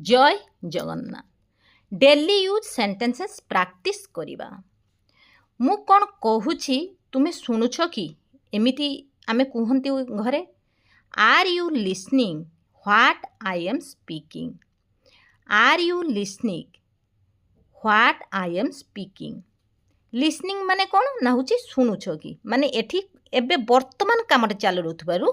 जय Jagannath daily use sentences practice करिबा। मु कौन कहूची तुम्हें शुणुछ कि एमिति आमे कहती घरे are you listening what I am speaking. Are you listening what I am speaking. Listening माने कौन ना हूँ शुणुछ कि माने एठी एबे वर्तमान कामटे चालू रहथबारु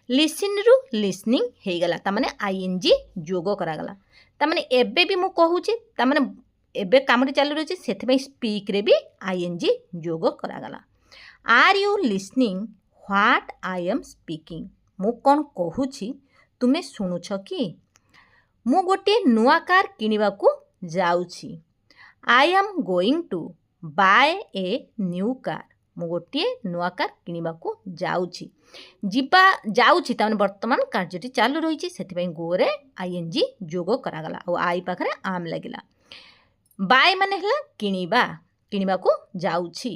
लिसन रु लिसनिंग हे गला तामाने आईएनजी जोग करागला तामाने एबे भी मु कहूची तामाने एबे कामटे चालू रही से स्पीक रे भी आईएनजी जोग करागला। Are you listening what I am speaking. मु कौन कहूची तुमे शुणुछ कि मु गोटे नुआ कार किनिबाकू जाउची। I am going to buy a new car. मु गोटे नुआ कार किनिबाकू जाउची। जिबा जाउची ताने वर्तमान कार्यटी चालू रही से गोरे आईएनजी जोग करागला और आई पाखरे आम लगिला। बाय माने हला किनिबा किनिबाकू जाउची।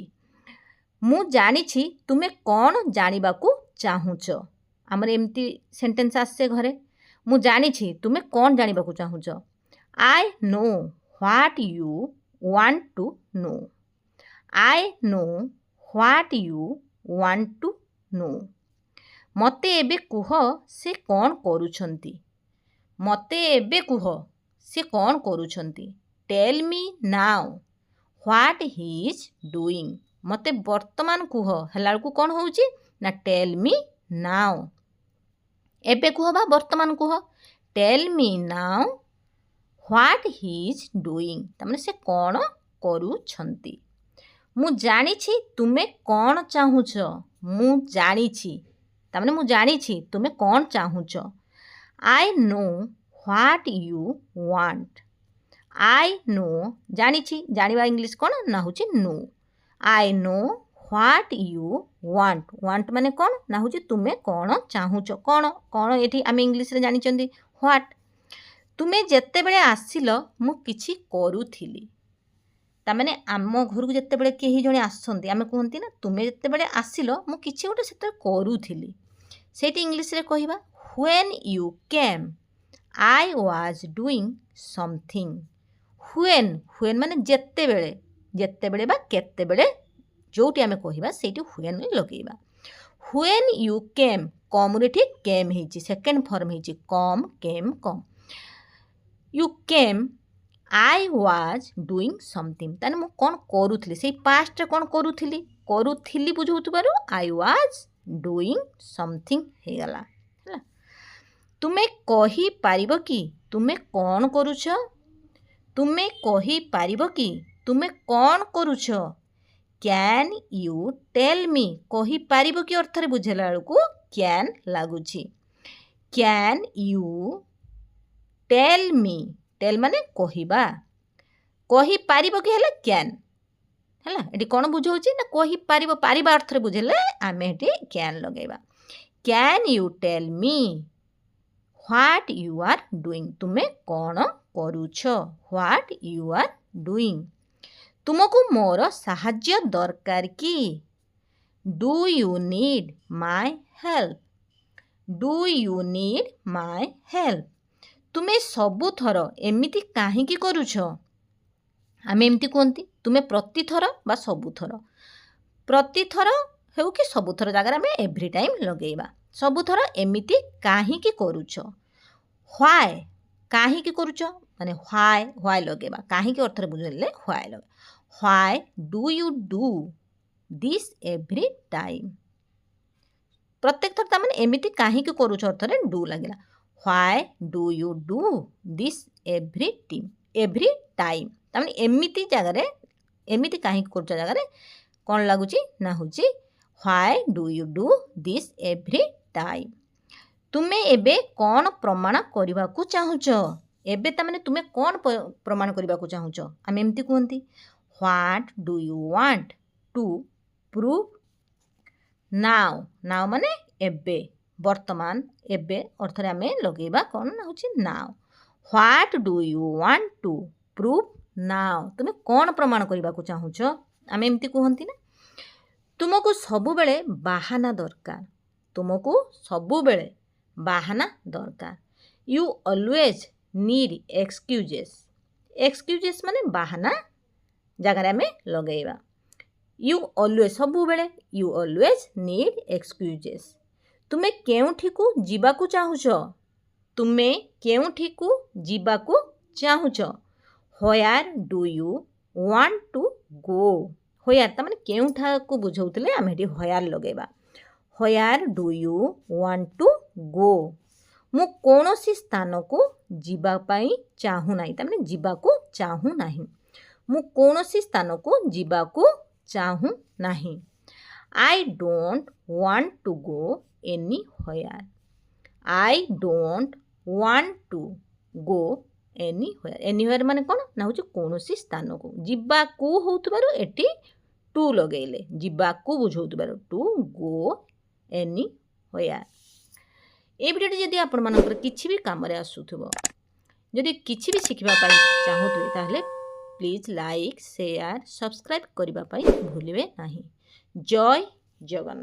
मु जानिछि तुमे कौन जानिबाकू चाहुछ। हमर एमती सेंटेंस आसे घरे मु जानिछि तुमे कौन जानिबाकू चाहुछ। I know what you want to know. I know what you want to know. मते एबे कुह से कौन करूछंती। मते एबे कुह से कौन करूछंती। Tell me now what he is doing. मते वर्तमान कुह हला को कौन होउची ना टेल मी नाउ। एबे कुह बा वर्तमान कुह tell me now what he is doing तमने से कौन करूछंती। मु जानिछि तुमे कौन चाहुछ। मु जानिछि तमने मु जानिछि तुमे कौन चाहुछ। I know what you want. I know जानिछि जानिबा इंग्लिश कौन ना होची know. I know what you want. Want माने कौन ना होची तुमे कौन चाहुछ। कौन कौन एठी आमे इंग्लिश रे जानिचंदी व्हाट। तुमे जेते बेले आसिलो मु किछि करूथिली। तामाने आम घर को जिते बड़े कहीं जड़े आसती आम कहती ना तुम्हें जिते बड़े आसिल मु किछि गोटे से करूथिली। सेठी इंग्लिश रे कहिबा when you came I was doing something. When when माने जेते बेले बा केते बेले जोटी आमे कहिबा सेठी व्हेन लगेइबा। व्हेन यू केम कम रे ठीक केम हेची सेकंड फॉर्म हेची come came come. You came I was doing something ताने मु कौन करूथिली से पास्ट रे कौन करूथिली बुझौतबारु आई वाज डूइंग समथिंग हे गला हला। तुमे कहि पारिबो कि तुमे कौन करूछ। तुमे कहि पारिबो कि तुमे कौन करूछ। कैन यू टेल मी कहि पारिबो कि अर्थ रे बुझेला बेलकू कैन लागुची। Can you tell me tell माने कहिबा कहि पारिबो कि हेले कैन हला एटी कोन बुझौची ना कहि पारिबो पारिबा अर्थ रे बुझेले आमे एटी कैन लगेबा। Can you tell me what you are doing तुमे कौन करूछ। What you are doing. तुमको मोर साहाय्य दरकार कि। Do you need my help. Do you need my help. तुमे सबु थर एमिति काहींकी करूछ। आमे एमती कहती तुमे प्रतिथर बा सबुथर। प्रतिथर हेउ कि सबुथर जगह आमे एव्री टाइम लगेइबा। सबुथर एमिति काहींकी करूछ। व्हाई काहींकी करूछ माने व्हाई व्हाई लगेबा काहींकी अर्थ रे बुझेले व्हाई लगे। Why do you do this every time. प्रत्येक थर तामाने एमिति काहींकी करूछ अर्थ रे डू लागिला। Why do you do this every time तामाने एमिति जगह एमिति काहींकी करूछ जगह कौन लागुची ना होची why do you do this every time. तुमे एबे कौन प्रमाण करिबाकू चाहुछ। एबे तामाने तुमे कौन प्रमाण करिबाकू चाहुछ। आमे एमती कहंती what do you want to prove now. Now माने एबे वर्तमान एबे अर्थ रे आमे लगेबा कौन ना होची now. What do you want to prove now तुमे कौन प्रमाण करिबाकू चाहुछ। आमे एमती कहंती ना तुमको सबु बेले बाहाना दरकार। तुमको सबु बेले बाहाना दरकार। You always need excuses excuses माने बाहाना जगार आम लगेगा यू ऑलवेज सबु बेले यू ऑलवेज नीड एक्सक्यूजेस तुमे केउठी को जीवाकू चाहुछ तुमे केउठी को जीवाकू चाहुछ where do you want to go where ता माने केउठा को बुझौतले आम हेटी व्हेयर लगेबा where do you want to go मु कोनोसी स्थान को जीवा पाई चाहू नाही ता माने जीवाकू चाहू नाही मु कोनोसी स्थान को जीवाकू चाहू नाही I don't want to go anywhere I don't want to go anywhere माने कोन ना होची कोनोसी स्थान को जीवाकू होतबारो एटी टू लगेले जीवाकू बुझौतबारो टू गो एनीवेयर ए भिडियोटी जदि आपण मानकर किछि भी काम रे आसुथबो जदि किछि भी शिखिबा पाई चाहूथबे ताहले प्लीज लाइक शेयर सब्सक्राइब करने भूलिए नहीं। जय जगन्नाथ।